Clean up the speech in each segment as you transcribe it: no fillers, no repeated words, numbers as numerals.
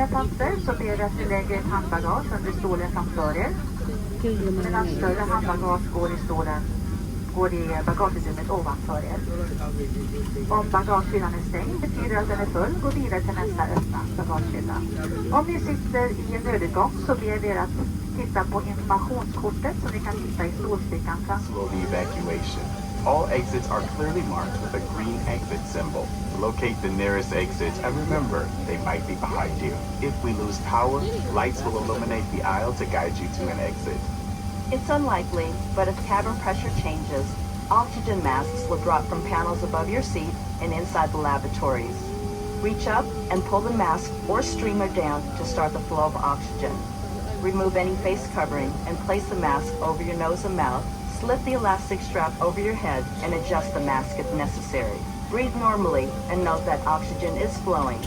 era papper så ber vi att ni lägger ett handbagage under stolen framför er. Medan större handbagage går i bagageutrymmet ovanför er. Om bagagehyllan är stängd betyder att den är full. Gå vidare till nästa öppna bagagehylla. Om ni sitter i en nödutgång så ber vi er att titta på informationskortet som ni kan hitta i stolstickan framför. Evacuation. All exits are clearly marked with a green exit symbol. Locate the nearest exit and remember, they might be behind you. If we lose power, lights will illuminate the aisle to guide you to an exit. It's unlikely, but if cabin pressure changes, oxygen masks will drop from panels above your seat and inside the lavatories. Reach up and pull the mask or streamer down to start the flow of oxygen. Remove any face covering and place the mask over your nose and mouth. Slip the elastic strap over your head and adjust the mask if necessary. Breathe normally and note that oxygen is flowing.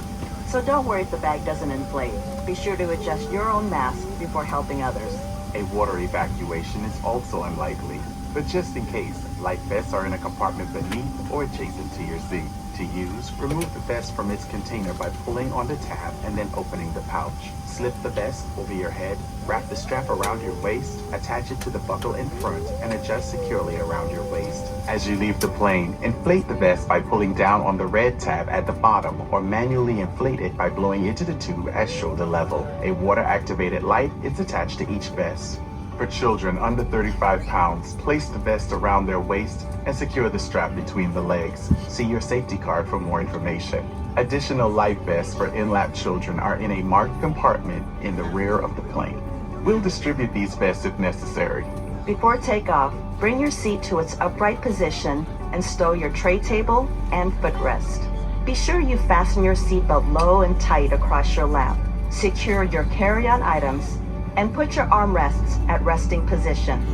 So don't worry if the bag doesn't inflate. Be sure to adjust your own mask before helping others. A water evacuation is also unlikely, but just in case, life vests are in a compartment beneath or adjacent to your seat. To use, remove the vest from its container by pulling on the tab and then opening the pouch. Slip the vest over your head, wrap the strap around your waist, attach it to the buckle in front, and adjust securely around your waist. As you leave the plane, inflate the vest by pulling down on the red tab at the bottom or manually inflate it by blowing into the tube at shoulder level. A water-activated light is attached to each vest. For children under 35 pounds, place the vest around their waist and secure the strap between the legs. See your safety card for more information. Additional life vests for in-lap children are in a marked compartment in the rear of the plane. We'll distribute these vests if necessary. Before takeoff, bring your seat to its upright position and stow your tray table and footrest. Be sure you fasten your seatbelt low and tight across your lap. Secure your carry-on items and put your armrests at resting position.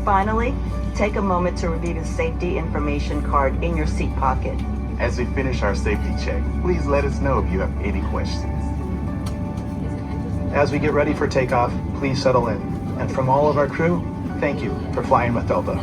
Finally, take a moment to review the safety information card in your seat pocket. As we finish our safety check, please let us know if you have any questions. As we get ready for takeoff, please settle in. And from all of our crew, thank you for flying with Delta.